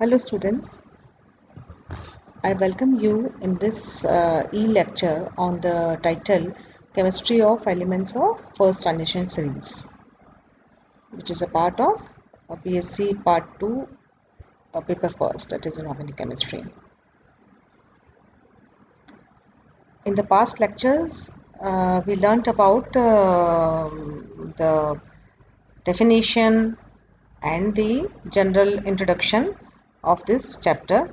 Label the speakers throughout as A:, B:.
A: Hello students, I welcome you in this e-lecture on the title Chemistry of Elements of First Transition Series, which is a part of BSc Part 2 paper first, that is inorganic chemistry. In the past lectures, we learnt about the definition and the general introduction of this chapter.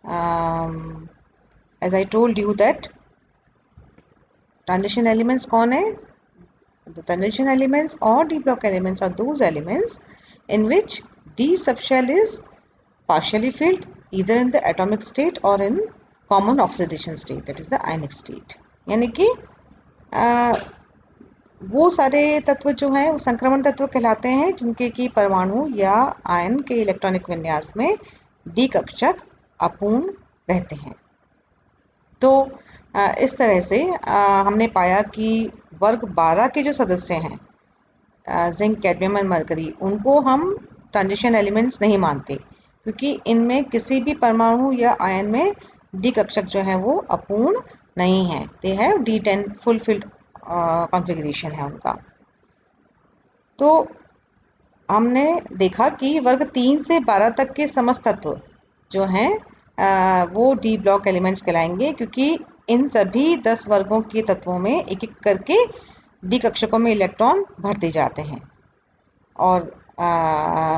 A: As I told you that transition elements कौन है? The transition elements or d block elements are those elements in which d subshell is partially filled either in the atomic state or in common oxidation state, that is the ionic state. यानी कि वो सारे तत्व जो हैं वो संक्रमण तत्व कहलाते हैं जिनके कि परमाणु या आयन के इलेक्ट्रॉनिक विन्यास में डी कक्षक अपूर्ण रहते हैं. तो इस तरह से हमने पाया कि वर्ग 12 के जो सदस्य हैं जिंक, कैडमियम और मरकरी, उनको हम ट्रांजिशन एलिमेंट्स नहीं मानते क्योंकि इनमें किसी भी परमाणु या आयन में डी कक्षक जो है वो अपूर्ण नहीं है. They have D10 fulfilled configuration है उनका. तो हमने देखा कि वर्ग 3 से 12 तक के समस्त तत्व जो हैं वो डी ब्लॉक एलिमेंट्स कहलाएंगे क्योंकि इन सभी 10 वर्गों के तत्वों में एक एक करके डी कक्षकों में इलेक्ट्रॉन भरते जाते हैं. और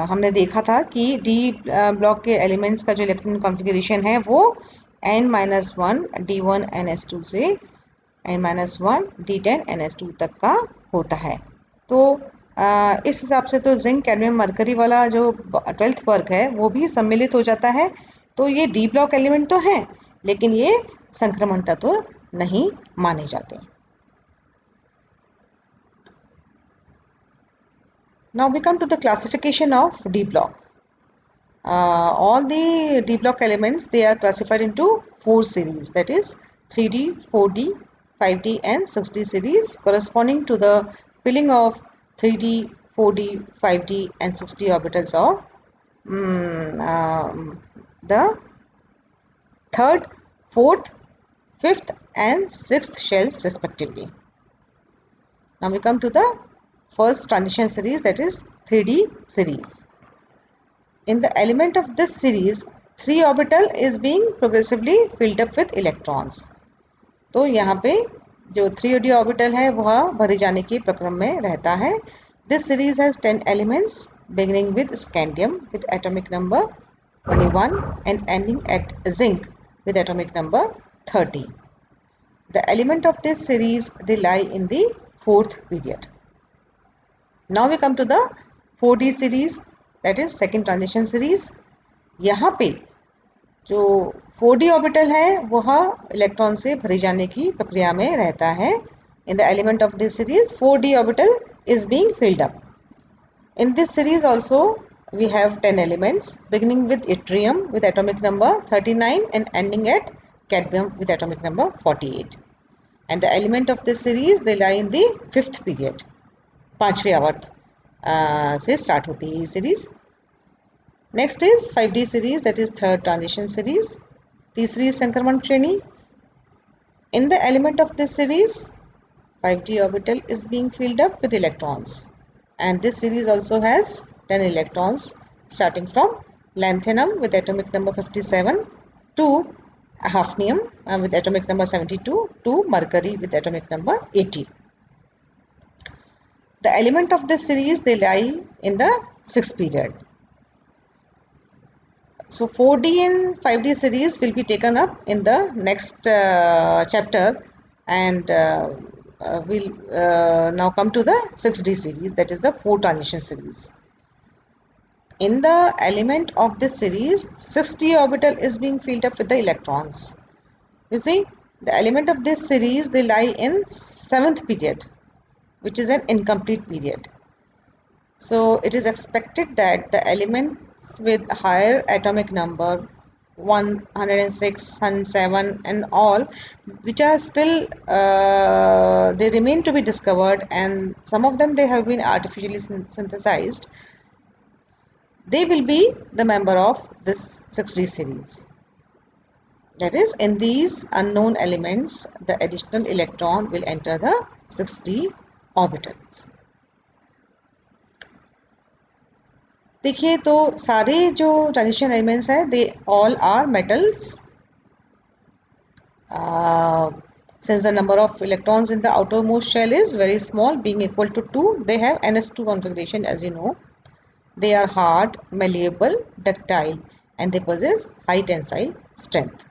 A: हमने देखा था कि डी ब्लॉक के एलिमेंट्स का जो इलेक्ट्रॉन कॉन्फ़िगरेशन है वो n-1 D1 NS2 से n-1 D10 NS2 तक का होता है. तो इस हिसाब से तो जिंक, कैडमियम, मरकरी वाला जो 12th वर्ग है वो भी सम्मिलित हो जाता है. तो ये डी ब्लॉक एलिमेंट तो हैं लेकिन ये संक्रमण तत्व नहीं माने जाते. Now we come to the classification of D block. All the D block elements, they are classified into 4 series, that is 3D, 4D, 5D and 6D series corresponding to the filling of 3D, 4D, 5D and 6D orbitals of the 3rd, 4th, 5th and 6th shells respectively. Now we come to the first transition series, that is 3D series. In the element of this series, 3 orbital is being progressively filled up with electrons. तो यहाँ पे जो 3D orbital है वह भरे जाने के प्रक्रम में रहता है. This series has 10 elements beginning with scandium with atomic number 21 and ending at zinc with atomic number 30. The element of this series, they lie in the 4th period. Now we come to the 4D series, that is second transition series. यहाँ पे जो 4D orbital है वह electron से भरे जाने की प्रक्रिया में रहता है. In the element of this series, 4D orbital is being filled up. In this series also we have 10 elements beginning with yttrium with atomic number 39 and ending at cadmium with atomic number 48. And the element of this series, they lie in the 5th period. 5वें आवर्त से start होती है ये series. Next is 5D series, that is third transition series. तीसरी संक्रमण श्रेणी. In the element of this series 5D orbital is being filled up with electrons and this series also has 10 electrons starting from lanthanum with atomic number 57 to hafnium with atomic number 72 to mercury with atomic number 80. The element of this series, they lie in the 6th period. So 4D and 5D series will be taken up in the next chapter, and we'll now come to the 6D series, that is the 4 transition series. In the element of this series, 6D orbital is being filled up with the electrons. You see, the element of this series, they lie in 7th period, which is an incomplete period. So it is expected that the elements with higher atomic number 106, 107 and all, which are still they remain to be discovered, and some of them they have been artificially synthesized. they will be the member of this 6d series. That is, in these unknown elements the additional electron will enter the 6d orbitals. देखिए तो सारे जो transition elements हैं they all are metals. Since the number of electrons in the outermost shell is very small, being equal to 2, they have ns2 configuration, as you know. They are hard, malleable, ductile, and they possess high tensile strength.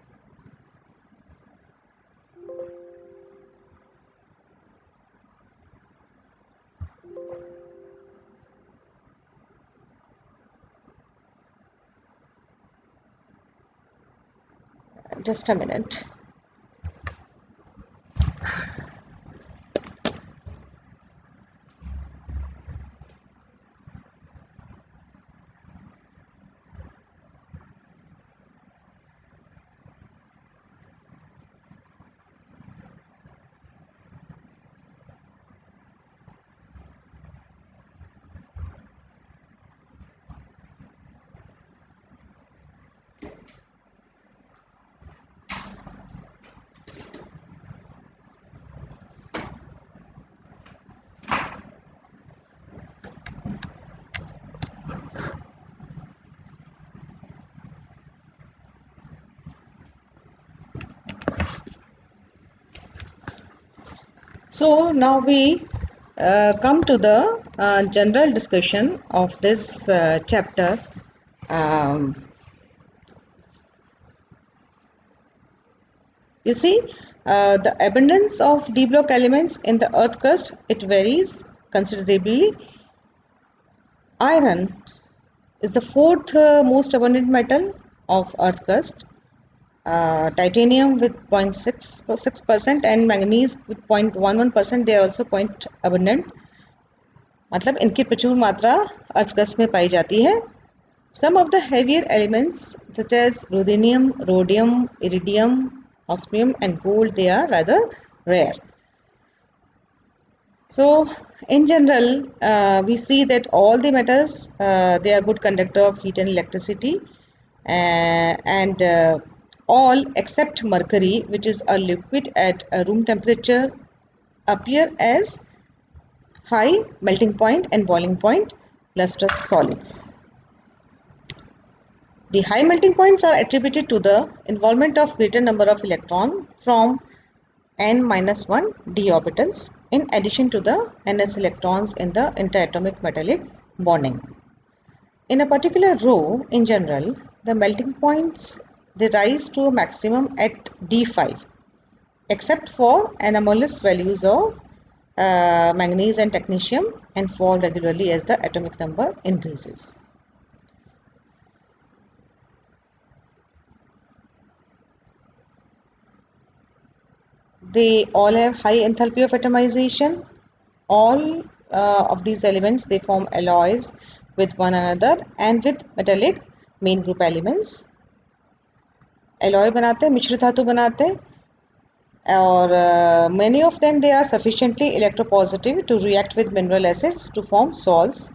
A: Just a minute. So now we come to the general discussion of this chapter. You see, the abundance of d block elements in the earth crust, it varies considerably. Iron is the fourth most abundant metal of earth crust. Titanium with 0.6% and manganese with 0.11%, they are also quite abundant. मतलब इनकी प्रचुर मात्रा earth crust में पाई जाती है. Some of the heavier elements such as ruthenium, rhodium, iridium, osmium and gold, they are rather rare. So in general, we see that all the metals, they are good conductor of heat and electricity, and all except mercury, which is a liquid at a room temperature, appear as high melting point and boiling point lustrous solids. The high melting points are attributed to the involvement of greater number of electrons from n-1 d orbitals in addition to the ns electrons in the interatomic metallic bonding. In a particular row, in general, the melting points, they rise to a maximum at d5, except for anomalous values of manganese and technetium, and fall regularly as the atomic number increases. They all have high enthalpy of atomization. All of these elements, they form alloys with one another and with metallic main group elements. Alloy बनाते हैं, मिश्र धातु बनाते हैं, और many of them, they are sufficiently electropositive to react with mineral acids to form salts,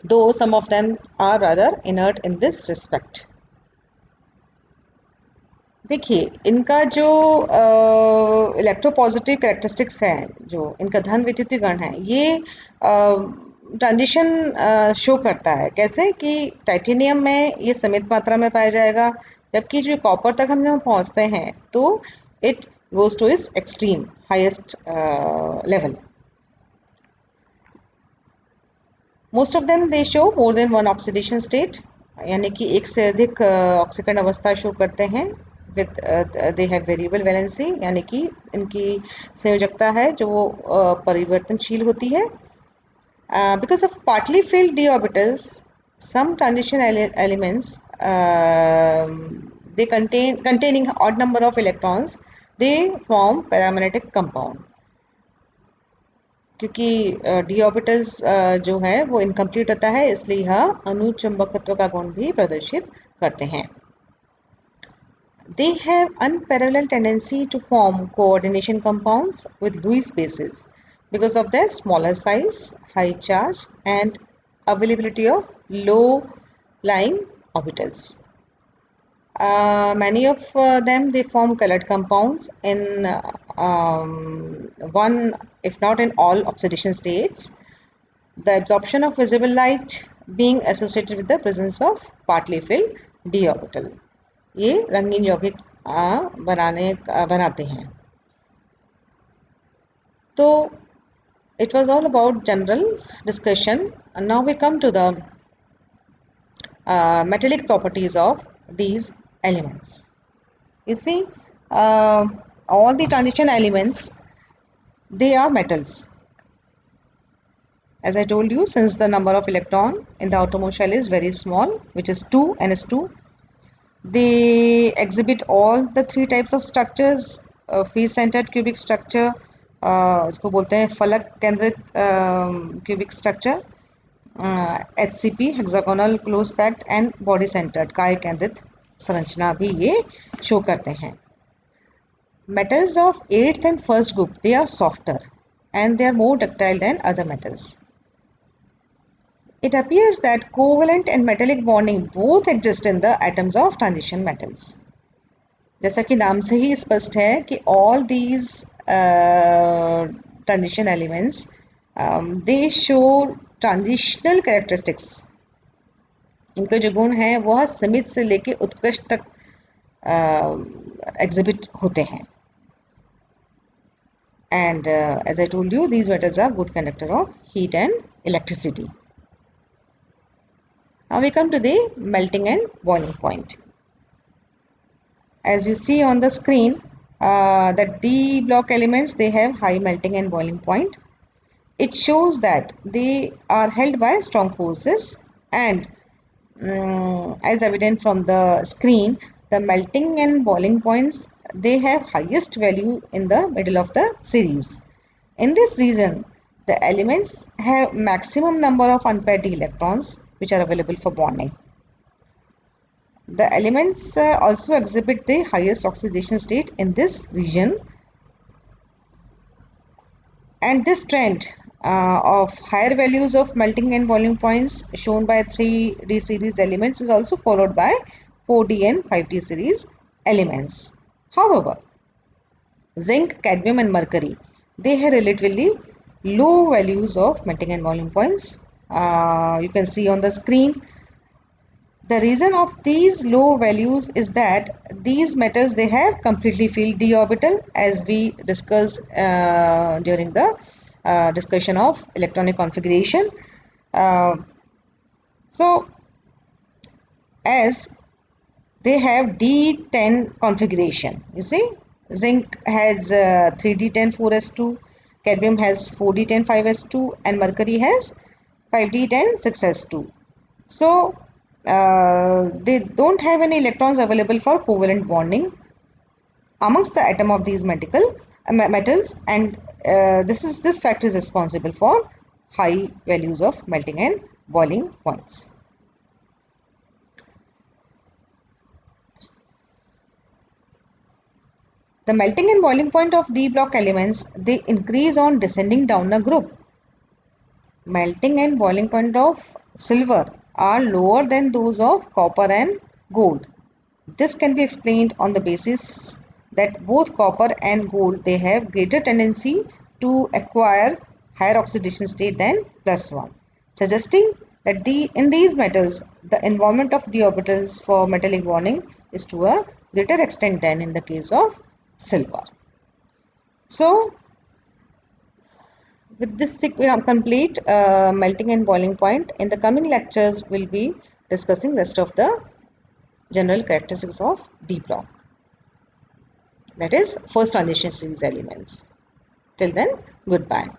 A: though some of them are rather inert in this respect. देखिए इनका जो electropositive characteristics हैं, जो इनका धन विद्युतीय गण है, ये ट्रांजिशन शो करता है. कैसे कि टाइटेनियम में ये सीमित मात्रा में पाया जाएगा, जबकि जो कॉपर तक हम जब पहुँचते हैं तो it goes to its extreme highest level. Most of them they show more than one oxidation state, यानी कि एक से अधिक ऑक्सीकरण अवस्था शो करते हैं. with they have variable valency, यानी कि इनकी संयोजकता है जो वो परिवर्तनशील होती है. Because of partly filled d orbitals, some transition elements, they containing odd number of electrons, they form paramagnetic compound. क्योंकि d orbitals जो है वो इनकम्प्लीट होता है, इसलिए यह अनुचुंबकत्व का गुण भी प्रदर्शित करते हैं. They have unparalleled tendency to form coordination compounds with Lewis bases because of their smaller size, high charge and availability of low-lying orbitals. Many of them, they form colored compounds in one, if not in all, oxidation states. The absorption of visible light being associated with the presence of partly filled d orbital. ये रंगीन यौगिक बनाते हैं. तो it was all about general discussion, and now we come to the metallic properties of these elements. You see, all the transition elements, they are metals. As I told you, since the number of electron in the outermost shell is very small, which is 2, ns2, they exhibit all the three types of structures. Face centered cubic structure, इसको बोलते हैं फलक केंद्रित cubic structure, HCP hexagonal close packed, and body centered काय केंद्रित संरचना भी ये शो करते हैं. Metals of 8th and 1st group, they are softer and they are more ductile than other metals. It appears that covalent and metallic bonding both exist in the atoms of transition metals. जैसा कि नाम से ही स्पष्ट है कि all these transition elements, they show transitional characteristics. इनके जो गुण हैं वह सीमित से लेके उत्कृष्ट तक exhibit होते हैं. And as I told you, these metals are good conductor of heat and electricity. Now we come to the melting and boiling point. As you see on the screen, the D block elements, they have high melting and boiling point. It shows that they are held by strong forces, and as evident from the screen, the melting and boiling points, they have highest value in the middle of the series. In this region, the elements have maximum number of unpaired d electrons which are available for bonding. The elements also exhibit the highest oxidation state in this region, and this trend of higher values of melting and boiling points shown by 3D series elements is also followed by 4D and 5D series elements. However, zinc, cadmium and mercury, they have relatively low values of melting and boiling points. You can see on the screen. The reason of these low values is that these metals, they have completely filled d orbital, as we discussed during the discussion of electronic configuration. So as they have D10 configuration, you see, zinc has 3D10 4s2, cadmium has 4D10 5s2, and mercury has 5D10 6s2. So they don't have any electrons available for covalent bonding amongst the atom of these metals, and this factor is responsible for high values of melting and boiling points. The melting and boiling point of D block elements, they increase on descending down a group. Melting and boiling point of silver are lower than those of copper and gold. This can be explained on the basis that both copper and gold, they have greater tendency to acquire higher oxidation state than +1, suggesting that in these metals, the involvement of d orbitals for metallic bonding is to a greater extent than in the case of silver. So with this we have complete melting and boiling point. In the coming lectures, we'll be discussing rest of the general characteristics of D block, that is first transition series elements. Till then, goodbye.